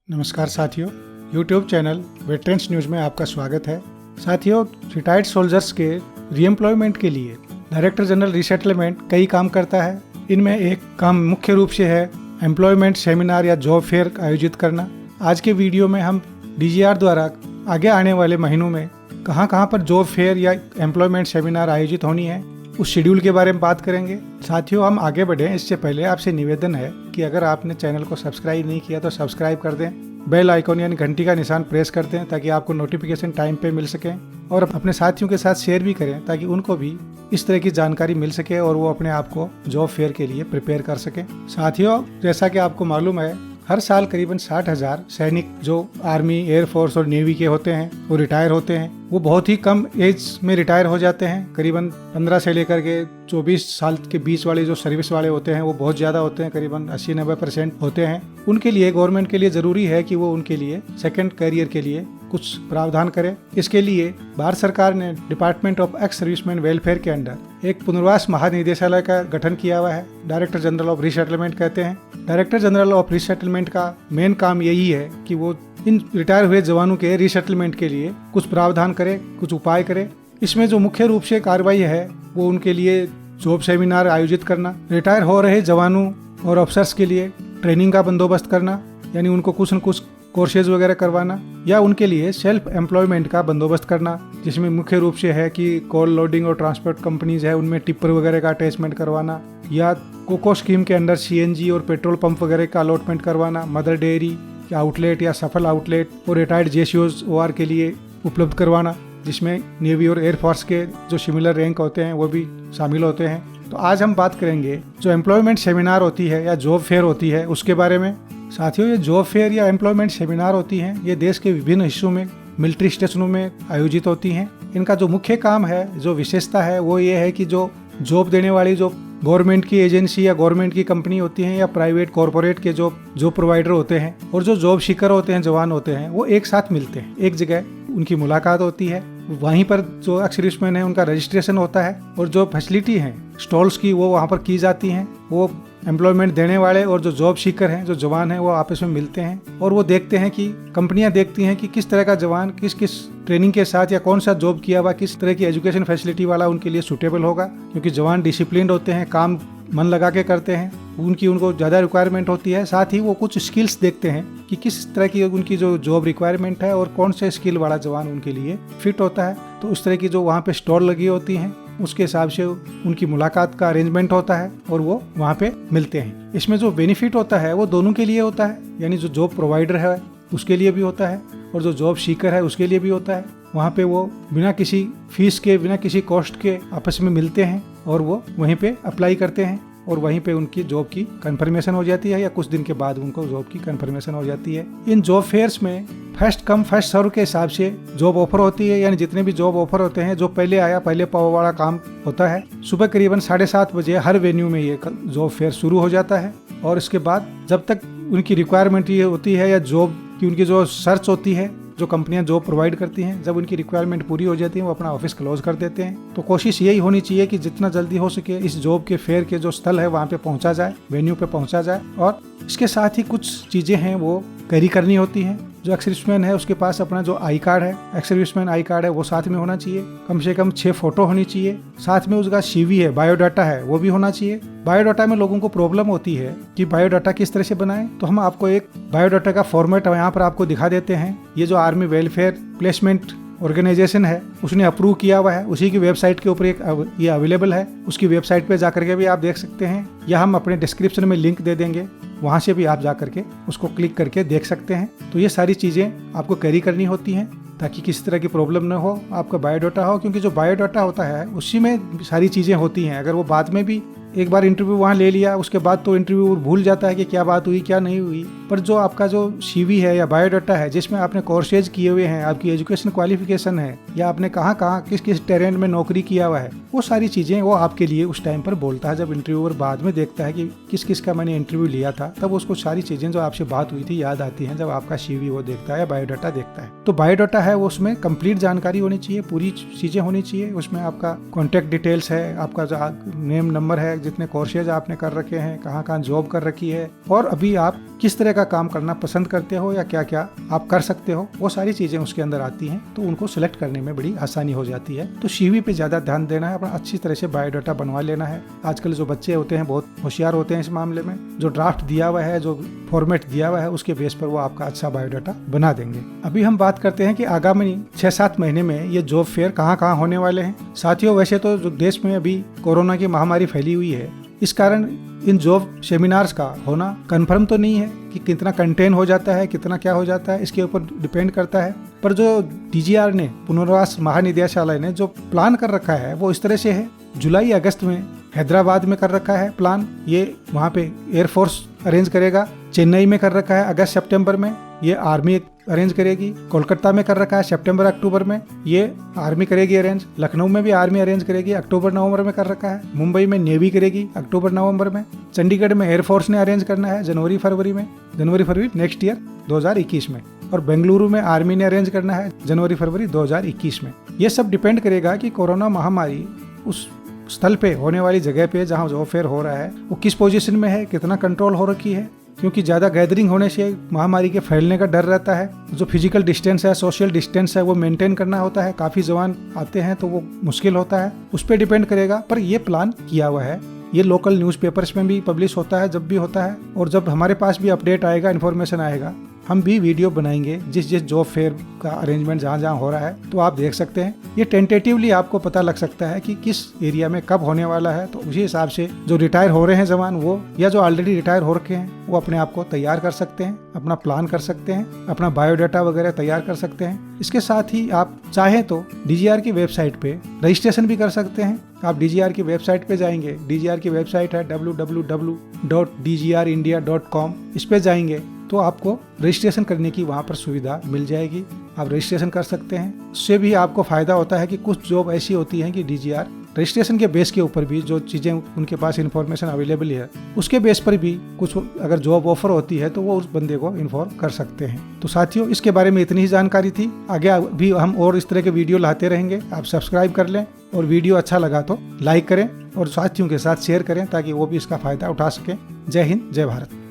नमस्कार साथियों, YouTube channel veterans news में आपका स्वागत है। साथियों, रिटायर्ड सोल्जर्स के रीएम्प्लॉयमेंट के लिए डायरेक्टर जनरल रीसेटलमेंट कई काम करता है। इनमें एक काम मुख्य रूप से है एम्प्लॉयमेंट सेमिनार या जॉब फेयर आयोजित करना। आज के वीडियो में हम DGR द्वारा आगे आने वाले महीनों में कहाँ पर जॉब फेयर या एम्प्लॉयमेंट सेमिनार आयोजित होनी है, उस शेड्यूल के बारे में बात करेंगे। साथियों, हम आगे बढ़ें इससे पहले आपसे निवेदन है कि अगर आपने चैनल को सब्सक्राइब नहीं किया तो सब्सक्राइब कर दें, बेल आइकॉन यानी घंटी का निशान प्रेस कर दें ताकि आपको नोटिफिकेशन टाइम पे मिल सके, और अपने साथियों के साथ शेयर भी करें ताकि उनको भी इस तरह की जानकारी मिल सके और वो अपने आप को जॉब फेयर के लिए प्रिपेयर कर सकें। साथियों, जैसा कि आपको मालूम है, हर साल करीबन 60,000 सैनिक जो आर्मी, एयरफोर्स और नेवी के होते हैं वो रिटायर होते हैं। वो बहुत ही कम एज में रिटायर हो जाते हैं। करीबन 15 से लेकर के 24 साल के बीच वाले जो सर्विस वाले होते हैं वो बहुत ज़्यादा होते हैं, करीबन 80-90% होते हैं। उनके लिए गवर्नमेंट के लिए ज़रूरी है कि वो उनके लिए सेकंड करियर के लिए कुछ प्रावधान करे। इसके लिए भारत सरकार ने department of ex serviceman welfare के अंडर एक पुनर्वास महानिदेशालय का गठन किया हुआ है। डायरेक्टर जनरल ऑफ रीसेटलमेंट कहते हैं। डायरेक्टर जनरल ऑफ रीसेटलमेंट का मेन काम यही है कि वो इन रिटायर हुए जवानों के रीसेटलमेंट के लिए कुछ प्रावधान करे, कुछ उपाय करे। इसमें जो मुख्य रूप से कार्रवाई है वो उनके लिए जॉब सेमिनार आयोजित करना, रिटायर हो रहे जवानों और अफसर्स के लिए ट्रेनिंग का बंदोबस्त करना, यानी उनको कुछ न कुछ कोर्सेज वगैरह करवाना, या उनके लिए सेल्फ एम्प्लॉयमेंट का बंदोबस्त करना, जिसमें मुख्य रूप से है कि कोल लोडिंग और ट्रांसपोर्ट कंपनीज है उनमें टिप्पर वगैरह का अटैचमेंट करवाना, या कोको स्कीम के अंडर CNG और पेट्रोल पंप वगैरह का अलॉटमेंट करवाना, मदर डेयरी या आउटलेट या सफल आउटलेट और रिटायर्ड JCOs OR के लिए उपलब्ध करवाना, जिसमें नेवी और एयरफोर्स के जो सिमिलर रैंक होते हैं वो भी शामिल होते हैं। तो आज हम बात करेंगे जो एम्प्लॉयमेंट सेमिनार होती है या जॉब फेयर होती है उसके बारे में। साथियों, ये जॉब फेयर या एम्प्लॉयमेंट सेमिनार होती हैं, ये देश के विभिन्न हिस्सों में मिलिट्री स्टेशनों में आयोजित होती हैं। इनका जो मुख्य काम है, जो विशेषता है, वो ये है कि जो जॉब देने वाली जो गवर्नमेंट की एजेंसी या गवर्नमेंट की कंपनी होती हैं या प्राइवेट कॉरपोरेट के जो प्रोवाइडर होते हैं और जो जॉब सीकर होते हैं, जवान होते हैं, वो एक साथ मिलते हैं, एक जगह उनकी मुलाकात होती है। वहीं पर जो एक्स सर्विसमैन है उनका रजिस्ट्रेशन होता है और जो फैसिलिटी है स्टॉल्स की वो वहाँ पर की जाती हैं। वो एम्प्लॉयमेंट देने वाले और जो जॉब सीकर हैं, जो जवान हैं, वो आपस में मिलते हैं और वो देखते हैं कि कंपनियां देखती हैं कि किस तरह का जवान किस किस ट्रेनिंग के साथ या कौन सा जॉब किया हुआ, किस तरह की एजुकेशन फैसिलिटी वाला उनके लिए सूटेबल होगा। क्योंकि जवान डिसिप्लिन्ड होते हैं, काम मन लगा के करते हैं, उनको ज़्यादा रिक्वायरमेंट होती है। साथ ही वो कुछ स्किल्स देखते हैं कि किस तरह की उनकी जो जॉब रिक्वायरमेंट है और कौन से स्किल वाला जवान उनके लिए फिट होता है। तो उस तरह की जो वहाँ पे स्टॉल लगी होती हैं उसके हिसाब से उनकी मुलाकात का अरेंजमेंट होता है और वो वहाँ पे मिलते हैं। इसमें जो बेनिफिट होता है वो दोनों के लिए होता है, यानी जो जॉब प्रोवाइडर है उसके लिए भी होता है और जो जॉब सीकर है उसके लिए भी होता है। वहाँ पे वो बिना किसी फीस के, बिना किसी कॉस्ट के आपस में मिलते हैं और वो वहीं पे अप्लाई करते हैं और वहीं पे उनकी जॉब की कंफर्मेशन हो जाती है या कुछ दिन के बाद उनको जॉब की कंफर्मेशन हो जाती है। इन जॉब फेयर्स में फर्स्ट कम फर्स्ट सर्व के हिसाब से जॉब ऑफर होती है, यानी जितने भी जॉब ऑफर होते हैं, जो पहले आया पहले पाओ वाला काम होता है। सुबह करीबन 7:30 बजे हर वेन्यू में ये जॉब फेयर शुरू हो जाता है और इसके बाद जब तक उनकी रिक्वायरमेंट ये होती है या जॉब की उनकी जो सर्च होती है, जो कंपनियां जॉब प्रोवाइड करती हैं, जब उनकी रिक्वायरमेंट पूरी हो जाती है वो अपना ऑफिस क्लोज कर देते हैं। तो कोशिश यही होनी चाहिए कि जितना जल्दी हो सके इस जॉब के फेयर के जो स्थल है वहाँ पे पहुँचा जाए, वेन्यू पे पहुँचा जाए। और इसके साथ ही कुछ चीज़ें हैं वो कैरी करनी होती हैं। जो एक्स सर्विसमैन है उसके पास अपना जो आई कार्ड है, एक्स सर्विसमैन आई कार्ड है, वो साथ में होना चाहिए। कम से कम 6 फोटो होनी चाहिए। साथ में उसका CV है, बायोडाटा है, वो भी होना चाहिए। बायोडाटा में लोगों को प्रॉब्लम होती है कि बायोडाटा किस तरह से बनाएं, तो हम आपको एक बायोडाटा का फॉर्मेट यहाँ पर आपको दिखा देते हैं। ये जो आर्मी वेलफेयर प्लेसमेंट ऑर्गेनाइजेशन है उसने अप्रूव किया हुआ है, उसी की वेबसाइट के ऊपर ये अवेलेबल है। उसकी वेबसाइट पे जाकर के भी आप देख सकते हैं, या हम अपने डिस्क्रिप्शन में लिंक दे देंगे, वहाँ से भी आप जा करके उसको क्लिक करके देख सकते हैं। तो ये सारी चीज़ें आपको कैरी करनी होती हैं ताकि किसी तरह की प्रॉब्लम ना हो, आपका बायोडाटा हो। क्योंकि जो बायोडाटा होता है उसी में सारी चीज़ें होती हैं। अगर वो बाद में भी एक बार इंटरव्यू वहाँ ले लिया, उसके बाद तो इंटरव्यू भूल जाता है कि क्या बात हुई क्या नहीं हुई। पर जो आपका जो CV है या बायोडाटा है, जिसमें आपने कोर्सेज किए हुए हैं, आपकी एजुकेशन क्वालिफिकेशन है, या आपने कहाँ कहाँ किस किस टेरेन में नौकरी किया हुआ है, वो सारी चीज़ें वो आपके लिए उस टाइम पर बोलता है। जब इंटरव्यूअर बाद में देखता है कि किस किस का मैंने इंटरव्यू लिया था, तब उसको सारी चीज़ें जो आपसे बात हुई थी याद आती हैं जब आपका CV वो देखता है या बायोडाटा देखता है। तो बायोडाटा है वो उसमें कंप्लीट जानकारी होनी चाहिए, पूरी चीज़ें होनी चाहिए। उसमें आपका कॉन्टैक्ट डिटेल्स है, आपका जो नेम नंबर है, है, जितने कोर्सेज आपने कर रखे हैं, कहाँ कहाँ जॉब कर रखी है, और अभी आप किस तरह का काम करना पसंद करते हो या क्या क्या आप कर सकते हो, वो सारी चीजें उसके अंदर आती हैं। तो उनको सिलेक्ट करने में बड़ी आसानी हो जाती है। तो सीवी पे ज्यादा ध्यान देना है, अपना अच्छी तरह से बायोडाटा बनवा लेना है। आजकल जो बच्चे होते हैं बहुत होशियार होते हैं इस मामले में। जो ड्राफ्ट दिया हुआ है, जो फॉर्मेट दिया हुआ है, उसके बेस पर वो आपका अच्छा बायोडाटा बना देंगे। अभी हम बात करते हैं कि आगामी 6-7 महीने में ये जॉब फेयर कहाँ कहाँ होने वाले हैं। साथियों, वैसे तो जो देश में अभी कोरोना की महामारी फैली हुई है, इस कारण इन जॉब सेमिनार्स का होना कंफर्म तो नहीं है कि कितना कंटेन हो जाता है, कितना क्या हो जाता है, इसके ऊपर डिपेंड करता है। पर जो डीजीआर ने, पुनर्वास महानिदेशालय ने जो प्लान कर रखा है वो इस तरह से है। जुलाई अगस्त में हैदराबाद में कर रखा है प्लान, ये वहाँ पे एयरफोर्स अरेंज करेगा। चेन्नई में कर रखा है अगस्त सितंबर में, ये आर्मी अरेंज करेगी। कोलकाता में कर रखा है सितंबर अक्टूबर में, ये आर्मी करेगी अरेंज। लखनऊ में भी आर्मी अरेंज करेगी, अक्टूबर नवंबर में कर रखा है। मुंबई में नेवी करेगी अक्टूबर नवंबर में। चंडीगढ़ में एयरफोर्स ने अरेंज करना है जनवरी फरवरी नेक्स्ट ईयर 2021 में। और बेंगलुरु में आर्मी ने अरेंज करना है जनवरी फरवरी 2021 में। ये सब डिपेंड करेगा कि कोरोना महामारी उस स्थल पे होने वाली जगह पे जहाँ जॉब फेयर हो रहा है वो किस पोजीशन में है, कितना कंट्रोल हो रखी है। क्योंकि ज़्यादा गैदरिंग होने से महामारी के फैलने का डर रहता है। जो फिजिकल डिस्टेंस है, सोशल डिस्टेंस है, वो मेंटेन करना होता है। काफ़ी जवान आते हैं तो वो मुश्किल होता है, उस पर डिपेंड करेगा। पर ये प्लान किया हुआ है, ये लोकल न्यूज़पेपर्स में भी पब्लिश होता है जब भी होता है। और जब हमारे पास भी अपडेट आएगा, इन्फॉर्मेशन आएगा, हम भी वीडियो बनाएंगे जिस जॉब फेयर का अरेंजमेंट जहाँ जहाँ हो रहा है, तो आप देख सकते हैं। ये टेंटेटिवली आपको पता लग सकता है कि किस एरिया में कब होने वाला है। तो उसी हिसाब से जो रिटायर हो रहे हैं जवान वो, या जो ऑलरेडी रिटायर हो रखे हैं, वो अपने आप को तैयार कर सकते हैं, अपना प्लान कर सकते हैं, अपना बायोडाटा वगैरह तैयार कर सकते हैं। इसके साथ ही आप चाहें तो डीजीआर की वेबसाइट पे रजिस्ट्रेशन भी कर सकते हैं। आप डीजीआर की वेबसाइट पे जाएंगे, डीजीआर की वेबसाइट है www.dgrindia.com। इस पे जाएंगे तो आपको रजिस्ट्रेशन करने की वहाँ पर सुविधा मिल जाएगी, आप रजिस्ट्रेशन कर सकते हैं। उससे भी आपको फायदा होता है कि कुछ जॉब ऐसी होती हैं कि डीजीआर रजिस्ट्रेशन के बेस के ऊपर भी जो चीज़ें उनके पास इन्फॉर्मेशन अवेलेबल है, उसके बेस पर भी कुछ अगर जॉब ऑफर होती है तो वो उस बंदे को इन्फॉर्म कर सकते हैं। तो साथियों, इसके बारे में इतनी ही जानकारी थी। आगे भी हम और इस तरह के वीडियो लाते रहेंगे। आप सब्सक्राइब कर लें और वीडियो अच्छा लगा तो लाइक करें और साथियों के साथ शेयर करें ताकि वो भी इसका फायदा उठा सकें। जय हिंद, जय भारत।